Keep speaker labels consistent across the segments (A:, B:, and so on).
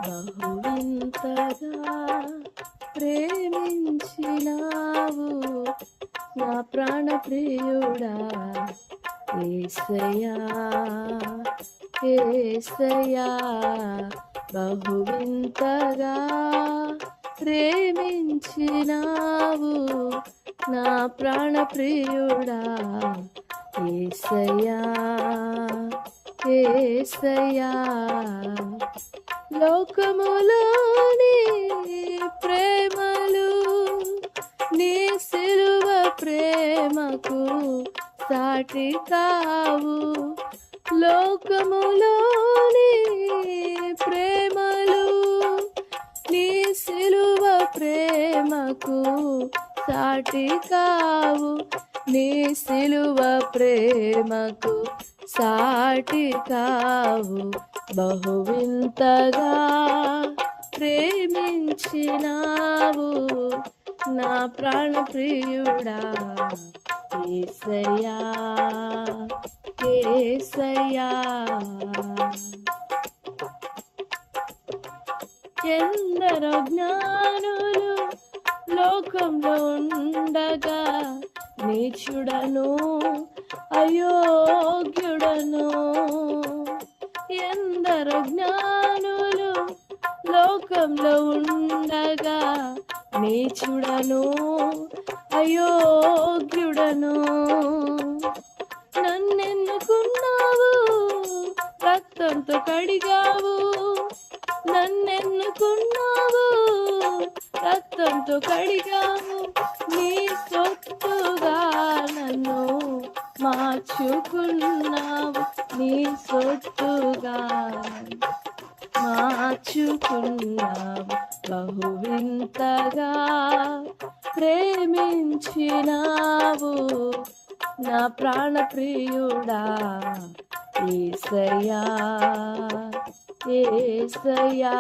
A: బహువింతగా ప్రేమించినావు నా ప్రాణ ప్రియుడా, యేసయ్యా యేసయ్యా. బహువింతగా ప్రేమించినావు నా ప్రాణ ప్రియుడా, యేసయ్యా యేసయ్యా. లోకములోని ప్రేమలు నీ సిలువ ప్రేమకు సాటి కావు. లోకములోని ప్రేమలు నీ సిలువ ప్రేమకు సాటి కావు. నీ సిలువ ప్రేమకు సాటి కావు. బహువింతగా ప్రేమించినావు నా ప్రాణ ప్రియుడా, యేసయ్యా యేసయ్యా. ఎందరో జ్ఞానులు లోకంలో ఉండగా నీచుడను అయోగ్యుడను. ఎందరో జ్ఞానులు లోకంలో ఉండగా నీచుడను అయోగ్యుడను. నన్నెన్నుకున్నావు, రక్తంతో కడిగావు. నన్నెన్నుకున్నావు, రక్తంతో కడిగావు. నీ సొత్తుగా నన్ను మార్చుకున్నావు. నీ సొత్తుగా మార్చుకున్నావు. బహువింతగా ప్రేమించినావు నా ప్రాణ ప్రియుడా, యేసయ్యా యేసయ్యా.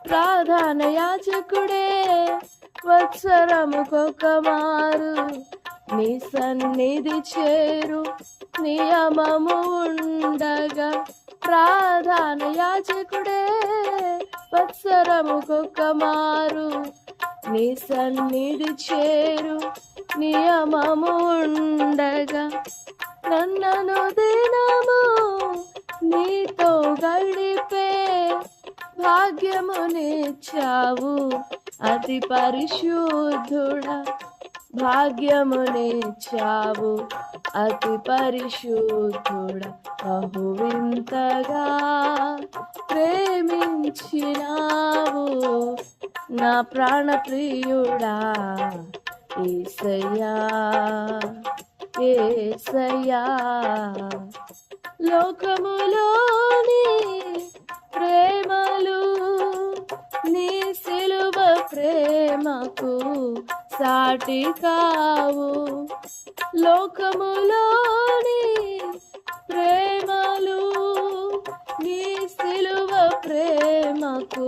A: ప్రధాన యాజకుడే వత్సరముకొక మారు నీ సన్నిధి చేరు నియమము ఉండగా. ప్రధాన యాజకుడే వత్సరముకొక మారు నీ సన్నిధి చేరు నియమము ఉండగా. నన్నను దినము నీతో గడిపే భాగ్యమునిచ్చావు అతి పరిశుద్ధుడా. భాగ్యమునిచ్చావు అతి పరిశుద్ధుడా. బహువింతగా ప్రేమించినావు నా ప్రాణ ప్రియుడా, యేసయ్యా యేసయ్యా. లోకములోని ప్రేమలు నీ సిలువ ప్రేమకు సాటి కావు. లోకములోని ప్రేమలు నీ సిలువ ప్రేమకు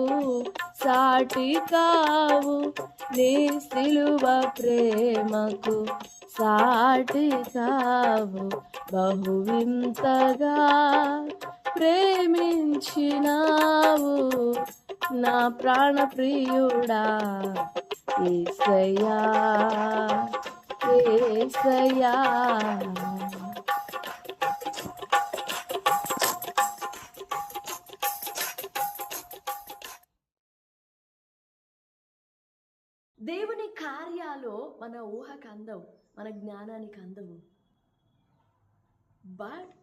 A: సాటి కావు. నీ సిలువ ప్రేమకు సాటి కావు. బహువింతగా ప్రేమించినావు నా ప్రాణ ప్రియుడా, యేసయ్యా యేసయ్యా. దేవుని కార్యాలు మన ఊహకు అందవు, మన జ్ఞానానికి అందవు. But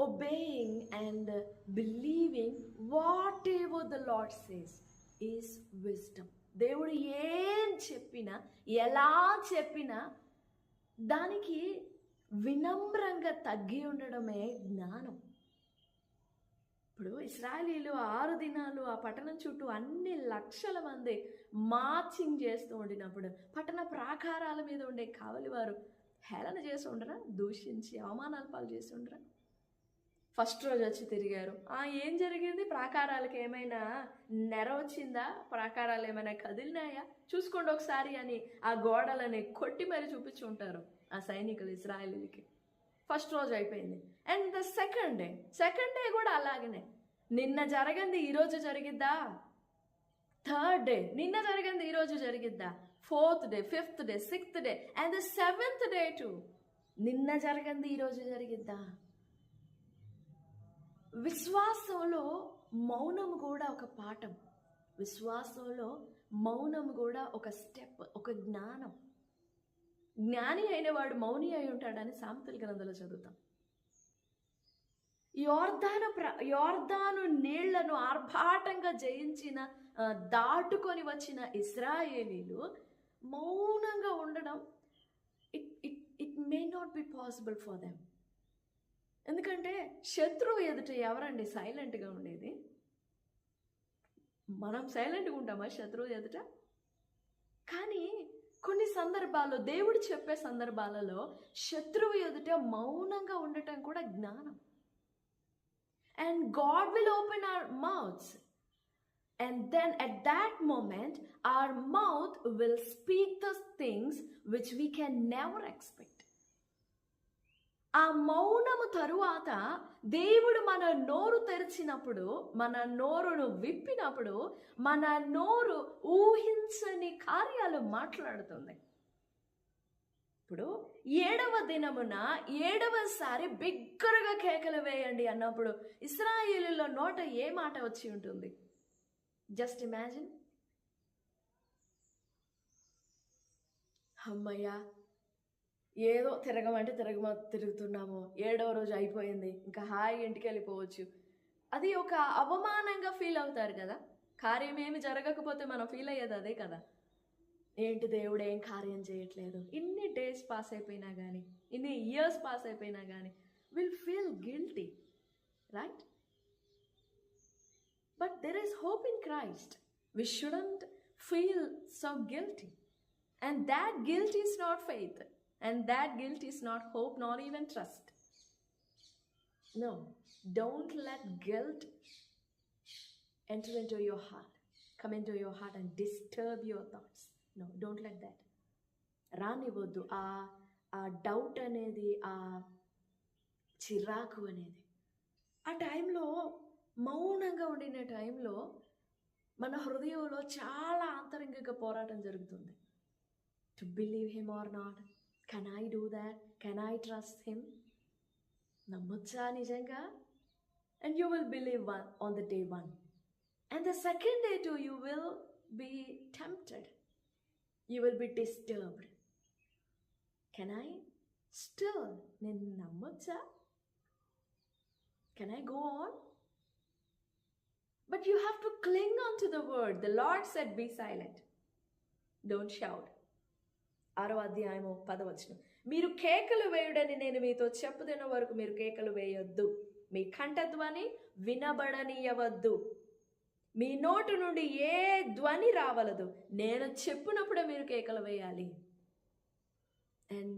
A: obeying and believing whatever the Lord says is wisdom. దేవుడు ఏం చెప్పినా ఎలా చెప్పినా దానికి వినమ్రంగా తగ్గి ఉండడమే జ్ఞానం. ఇప్పుడు ఇశ్రాయేలీలు 6 దినాలు ఆ పట్టణం చుట్టూ అన్ని లక్షల మంది మార్చింగ్ చేస్తూ ఉండినప్పుడు పట్టణ ప్రాకారాల మీద ఉండే కావలి వారు హేళన చేసి ఉండరా, దూషించి అవమానాలు పాలు చేసి ఉండరా? ఫస్ట్ రోజు వచ్చి తిరిగారు. ఏం జరిగింది? ప్రాకారాలకు ఏమైనా నెర వచ్చిందా? ప్రాకారాలు ఏమైనా కదిలినాయా? చూసుకోండి ఒకసారి అని ఆ గోడలని కొట్టి మరి చూపించుంటారు ఆ సైనికులు ఇశ్రాయేలీలకి. ఫస్ట్ రోజు అయిపోయింది. అండ్ ద సెకండ్ డే కూడా అలాగనే. నిన్న జరిగింది ఈరోజు జరిగిద్దా? థర్డ్ డే నిన్న జరిగింది ఈరోజు జరిగిద్దా? Fourth day, fifth day, sixth day and the seventh day to నిన్న జరిగింది ఈరోజు జరిగిద్దా? విశ్వాసంలో మౌనం కూడా ఒక పాఠం. విశ్వాసంలో మౌనం కూడా ఒక స్టెప్, ఒక జ్ఞానం. జ్ఞాని అయిన వాడు మౌని అయి ఉంటాడని సామెతల గ్రంథంలో చదువుతాం. యోర్దాను నీళ్లను ఆర్భాటంగా జయించిన దాటుకొని వచ్చిన ఇశ్రాయేలీలు మౌనంగా ఉండడం it may not be possible for them. ఎందుకంటే శత్రువు ఎదుట ఎవరండి సైలెంట్గా ఉండేది? మనం సైలెంట్గా ఉంటామా శత్రువు ఎదుట? కానీ కొన్ని సందర్భాల్లో, దేవుడు చెప్పే సందర్భాలలో శత్రువు ఎదుట మౌనంగా ఉండటం కూడా జ్ఞానం. And God will open hour mouths and then at that moment our mouth will speak the things which we can never expect. ఆ మౌనము తరువాత దేవుడు మన నోరు తెరిచినప్పుడు, మన నోరును విప్పినప్పుడు మన నోరు ఊహించని కార్యాలు మాట్లాడుతుంది. ఇప్పుడు 7వ దినమున 7వసారి బిగ్గరగా కేకలు వేయండి అన్నప్పుడు ఇశ్రాయేలీయుల నోట ఏ మాట వచ్చి ఉంటుంది? Just imagine. అమ్మయ్యా, ఏదో తిరుగుతున్నాము, 7వ రోజు అయిపోయింది, ఇంకా హాయిగా ఇంటికి వెళ్ళిపోవచ్చు. అది ఒక అవమానంగా ఫీల్ అవుతారు కదా. కార్యం ఏమి జరగకపోతే మనం ఫీల్ అయ్యేది అదే కదా. ఏంటి దేవుడు ఏం కార్యం చేయట్లేదు? ఇన్ని డేస్ పాస్ అయిపోయినా కానీ, ఇన్ని ఇయర్స్ పాస్ అయిపోయినా కానీ will feel guilty, right? But there is hope in Christ. We shouldn't feel so guilty. And that guilt is not faith. And that guilt is not hope, nor even trust. No, don't let guilt enter into your heart, come into your heart and disturb your thoughts. No, don't let that. రానివ్వద్దు ఆ doubt అనేది, ఆ చిరాకు అనేది. ఆ టైంలో, మౌనంగా ఉండిన టైంలో మన హృదయంలో చాలా ఆంతరంగిక పోరాటం జరుగుతుంది. To believe him or not, can I do that, can I trust him? నమ్మొచ్చా నిజంగా? And you will believe on the day 1 and the second day too you will be tempted, you will be disturbed. Can I still, నేను నమ్మొచ్చా? Can I go on? But you have to cling on to the word. The Lord said, be silent. Don't shout. 6వ అధ్యాయము 10వ వచనం. మీరు కేకలు వేయుడని నేను మీతో చెప్పుతున్న వరకు మీరు కేకలు వేయొద్దు. మీ కంఠధ్వని వినబడనీయవద్దు. మీ నోటి నుండి ఏ ధ్వని రావలదు. నేను చెప్పినప్పుడే మీరు కేకలు వేయాలి. And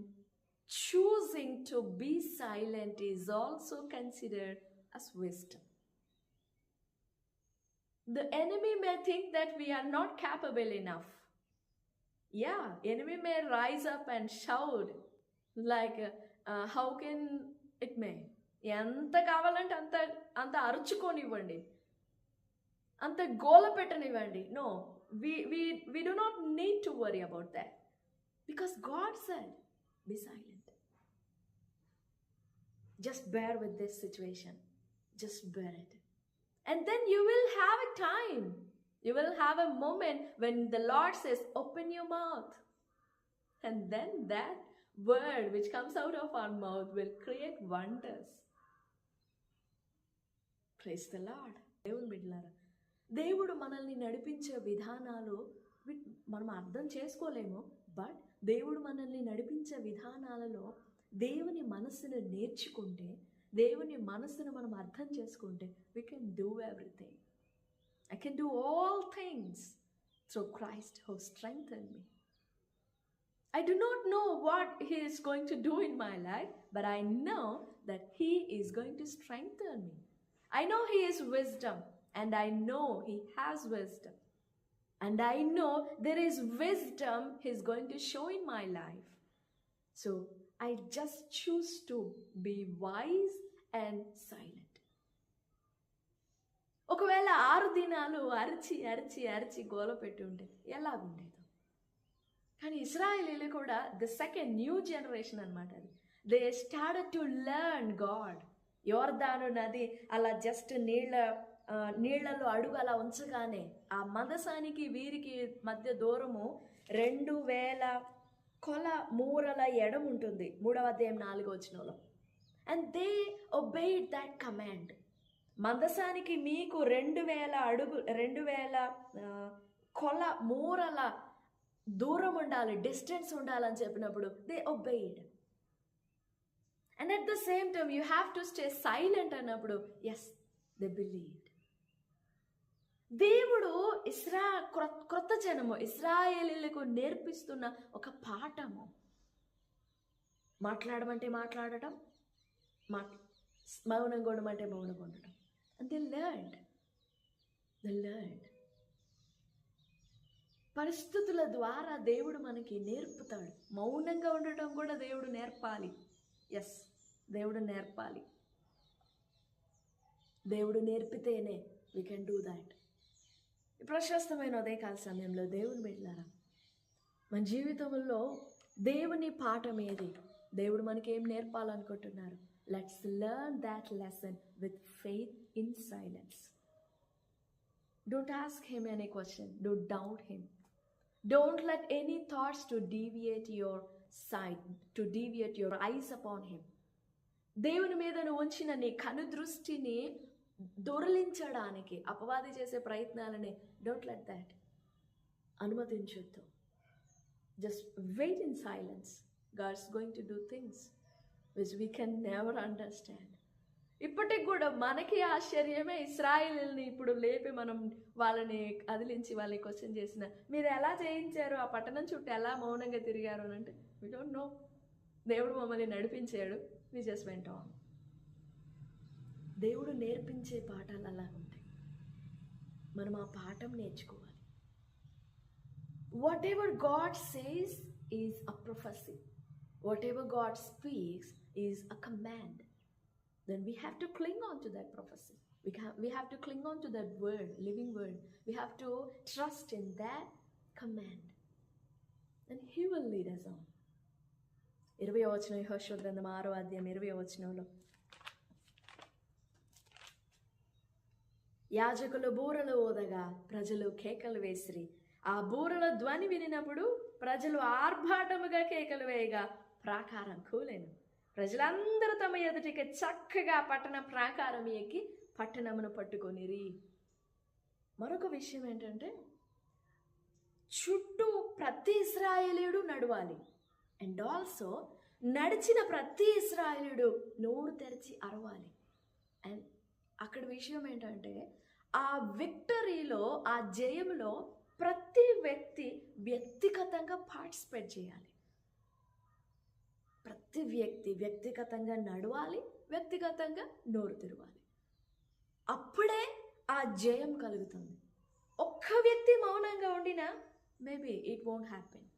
A: choosing to be silent is also considered as wisdom. The enemy may think that we are not capable enough. Yeah, enemy may rise up and shout like, how can it may? ఎంత కావాలంటే అంత అరుచుకోనివ్వండి, అంత గోల పెట్టనివ్వండి. No, we do not need to worry about that. Because God said, be silent. Just bear with this situation. Just bear it. And then you will have a time. You will have a moment when the Lord says, open your mouth. And then that word which comes out of our mouth will create wonders. Praise the Lord. దేవుని బిడ్డలారా, దేవుడు మనల్ని నడిపించే విధానాలు మనం అర్థం చేసుకోలేము. But దేవుడు మనల్ని నడిపించే విధానాలలో దేవుని మనస్సును నేర్చుకుంటే, దేవుని మనస్సును మనం అర్థం చేసుకుంటే, we can do everything. I can do all things through Christ who strengthened me. I do not know what he is going to do in my life, but I know that he is going to strengthen me. I know he is wisdom, and I know he has wisdom. And I know there is wisdom he's going to show in my life. So I just choose to be wise and silent. ఒకవేళ 6 దినాలు అరిచి అరిచి అరిచి గోల పెట్టి ఉంటే ఎలాగుండేదో. కానీ ఇశ్రాయేలీలు కూడా ద సెకండ్ న్యూ జనరేషన్ అనమాట అది. They started to learn God. Jordan నది అలా జస్ట్ నీళ్లలో అడుగు అలా ఉంచగానే ఆ మందసానికి వీరికి మధ్య దూరము 2000 కొల మూరల ఎడం ఉంటుంది. 3వ అధ్యాయం 4వ వచనంలో. And they obeyed that command. మందసానికి మీకు 2000 కొల మూరల దూరం ఉండాలి, డిస్టెన్స్ ఉండాలని చెప్పినప్పుడు they obeyed. And at the same time you have to stay silent అన్నప్పుడు ఎస్ దే బిలీవ్డ్. దేవుడు క్రొత్త జనము ఇశ్రాయేలీలకు నేర్పిస్తున్న ఒక పాఠము. మాట్లాడమంటే మాట్లాడటం, మౌనంగా ఉండమంటే మౌనంగా ఉండటం. And they learned. పరిస్థితుల ద్వారా దేవుడు మనకి నేర్పుతాడు. మౌనంగా ఉండటం కూడా దేవుడు నేర్పాలి. ఎస్, దేవుడు నేర్పాలి. దేవుడు నేర్పితేనే వీ కెన్ డూ దాట్. ప్రశస్తమైన ఉదయకాల సమయంలో దేవుని బిడ్డలారా, మన జీవితంలో దేవుని పాఠం ఏది? దేవుడు మనకి ఏం నేర్పాలనుకుంటున్నారు? Let's learn that lesson with faith in silence. Don't ask him any question. Don't doubt him. Don't let any thoughts to deviate your sight, to deviate your eyes upon him. దేవుని మీద నువ్వు ఉంచిన నీ కను దృష్టిని దొరలించడానికి అపవాది చేసే ప్రయత్నాలని డోంట్ లెట్ దాట్ అనుమతించొద్దు. Just wait in silence. God's going to do things which we can never understand. ఇప్పటికి కూడా మనకి ఆశ్చర్యమే. ఇశ్రాయేలుని ఇప్పుడు లేపి మనం వాళ్ళని కదిలించి వాళ్ళని క్వశ్చన్ చేసిన, మీరు ఎలా చేయించారు, ఆ పట్టణం చుట్టూ ఎలా మౌనంగా తిరిగారు అని అంటే వీ డోంట్ నో. దేవుడు మమ్మల్ని నడిపించాడు. We just went on. దేవుడు నేర్పించే పాఠాలు అలా ఉంటాయి. మనం ఆ పాఠం నేర్చుకోవాలి. Whatever God says is a prophecy. Whatever God speaks is a command. Then we have to cling on to that prophecy. We have to cling on to that word, living word. We have to trust in that command. And he will lead us on. 20వ వచనం, యెహోషువ గ్రంథం 6వ అధ్యాయం 20వ వచనంలో, యాజకులు బూరలు ఊదగా ప్రజలు కేకలు వేసిరి. ఆ బూరల ధ్వని వినినప్పుడు ప్రజలు ఆర్భాటముగా కేకలు వేయగా ప్రాకారం కూలెను. ప్రజలందరూ తమ ఎదుటికి చక్కగా పట్టణ ప్రాకారం ఎక్కి పట్టణమును పట్టుకొనిరి. మరొక విషయం ఏంటంటే, చుట్టూ ప్రతి ఇశ్రాయేలీయుడు నడవాలి. అండ్ ఆల్సో నడిచిన ప్రతి ఇశ్రాయేలీయుడు నోరు తెరిచి అరవాలి. అండ్ అక్కడ విషయం ఏంటంటే, ఆ విక్టరీలో, ఆ జయంలో ప్రతి వ్యక్తి వ్యక్తిగతంగా పార్టిసిపేట్ చేయాలి. ప్రతి వ్యక్తి వ్యక్తిగతంగా నడవాలి, వ్యక్తిగతంగా నోరు తెరవాలి. అప్పుడే ఆ జయం కలుగుతుంది. ఒక్క వ్యక్తి మౌనంగా ఉండినా మేబీ ఇట్ వోంట్ హ్యాపెన్.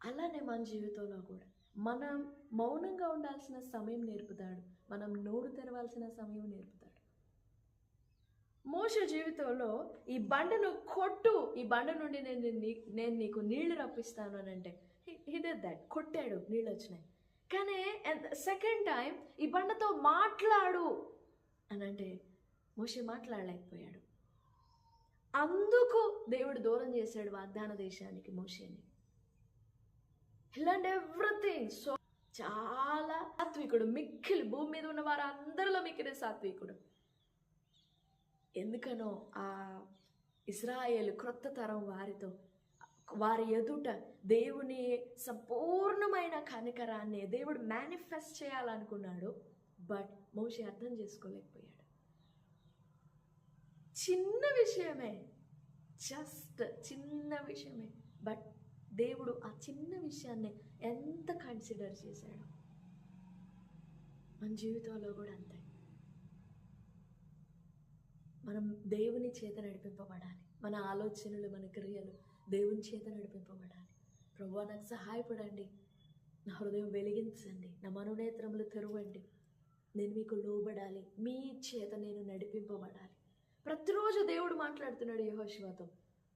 A: అలానే మన జీవితంలో కూడా మనం మౌనంగా ఉండాల్సిన సమయం నేర్పుతాడు, మనం నోరు తెరవాల్సిన సమయం నేర్పుతాడు. మోషే జీవితంలో ఈ బండను కొట్టు, ఈ బండ నుండి నేను నీకు నీళ్లు రప్పిస్తాను అని అంటే he did that. కొట్టాడు, నీళ్ళు వచ్చినాయి. కానీ సెకండ్ టైం ఈ బండతో మాట్లాడు అని అంటే మోషే మాట్లాడలేకపోయాడు. అందుకు దేవుడు దూరం చేశాడు వాగ్దాన దేశానికి మోషేని. He learned everything. సో చాలా సాత్వికుడు, మిక్కిలి భూమి మీద ఉన్న వారు అందరిలో మిక్కిలి సాత్వికుడు. ఎందుకనో ఆ ఇశ్రాయేలు క్రొత్త తరం వారి ఎదుట దేవుని సంపూర్ణమైన కనికరాన్ని దేవుడు మేనిఫెస్ట్ చేయాలనుకున్నాడు. బట్ మోషే అర్థం చేసుకోలేకపోయాడు. చిన్న విషయమే, జస్ట్ చిన్న విషయమే, బట్ దేవుడు ఆ చిన్న విషయాన్ని ఎంత కన్సిడర్ చేశాడు. మన జీవితంలో కూడా అంతే. మనం దేవుని చేత నడిపింపబడాలి. మన ఆలోచనలు, మన క్రియలు దేవుని చేత నడిపింపబడాలి. ప్రభువా నాకు సహాయపడండి, నా హృదయం వెలిగించండి, నా మనోనేత్రములు తెరవండి, నేను మీకు లోబడాలి, మీ చేత నేను నడిపింపబడాలి. ప్రతిరోజు దేవుడు మాట్లాడుతున్నాడు యెహోషువతో.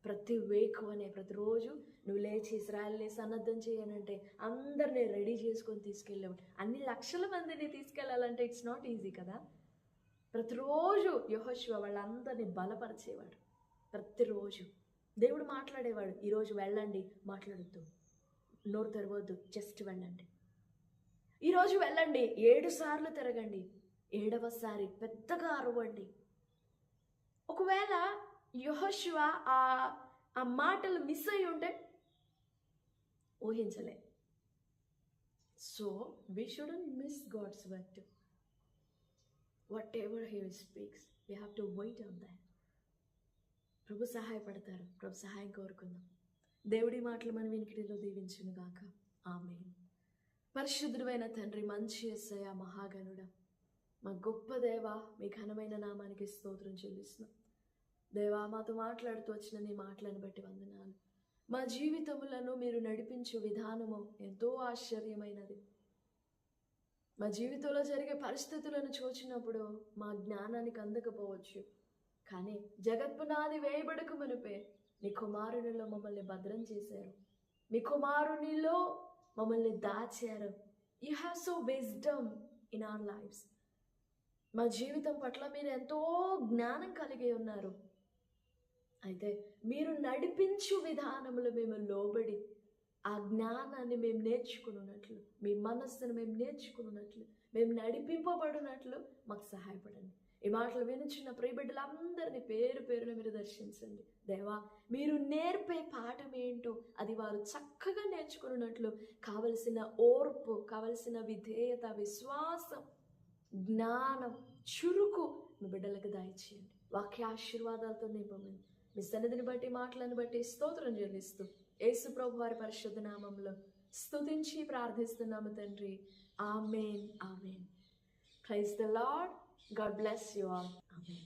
A: ప్రతి వేకువనే ప్రతిరోజు నువ్వు లేచి ఇశ్రాయేలుని సన్నద్ధం చేయనంటే అందరినీ రెడీ చేసుకొని తీసుకెళ్ళావు. అన్ని లక్షల మందిని తీసుకెళ్ళాలంటే ఇట్స్ నాట్ ఈజీ కదా. ప్రతిరోజు యెహోషువ వాళ్ళందరినీ బలపరిచేవాడు. ప్రతిరోజు దేవుడు మాట్లాడేవాడు. ఈరోజు వెళ్ళండి, మాట్లాడొద్దు, నోరు తెరవద్దు, జస్ట్ వెళ్ళండి. ఈరోజు వెళ్ళండి, 7 సార్లు తిరగండి, 7వసారి పెద్దగా అరవండి. ఒకవేళ యెహోషువ ఆ మాటలు మిస్ అయి ఉంటే ఊహించలే. So we shouldn't miss God's word. Whatever he speaks we have to wait on that. ప్రభు సహాయపడతారు. ప్రభు సహాయం కోరుకుందాం. దేవుడి మాటలు మన వినికిడిలో దీవించును గాక. ఆమేన్. పరిశుద్ధుడైన తండ్రి, మంచి యేసయ్య, మహాగణుడా, మా గొప్ప దేవ, మీ ఘనమైన నామానికి స్తోత్రం చెల్లిస్తున్నాం. దేవా, మాతో మాట్లాడుతూ వచ్చిన నీ మాటలను బట్టి వందనాలు. మా జీవితములను మీరు నడిపించే విధానము ఎంతో ఆశ్చర్యమైనది. మా జీవితంలో జరిగే పరిస్థితులను చూచినప్పుడు మా జ్ఞానానికి అందకపోవచ్చు, కానీ జగత్పునాది వేయబడక మునుపే మీ కుమారునిలో మమ్మల్ని భద్రం చేశారు, మీ కుమారునిలో మమ్మల్ని దాచారు. You have so wisdom in our lives. మా జీవితం పట్ల మీరు ఎంతో జ్ఞానం కలిగి ఉన్నారు. అయితే మీరు నడిపించు విధానములు మేము లోబడి ఆ జ్ఞానాన్ని మేము నేర్చుకున్నట్లు, మీ మనస్సును మేము నేర్చుకున్నట్లు, మేము నడిపింపబడినట్లు మాకు సహాయపడండి. ఈ మాటలు వినుచున్న ప్రియబిడ్డలందరినీ పేరు పేరున మీరు దర్శించండి. దేవా, మీరు నేర్పే పాఠం ఏంటో అది వారు చక్కగా నేర్చుకున్నట్లు కావలసిన ఓర్పు, కావలసిన విధేయత, విశ్వాసం, జ్ఞానం, చురుకు మీ బిడ్డలకు దయచేయండి. వాక్యాశీర్వాదాలతో నింపమని మీ సన్నిధిని బట్టి, మాటలను బట్టి స్తోత్రం చెల్లిస్తూ యేసు ప్రభు వారి పరిశుద్ధ నామంలో స్తుతించి ప్రార్థిస్తున్నాము తండ్రి. Amen, amen. Praise the lord. God bless you all. Amen.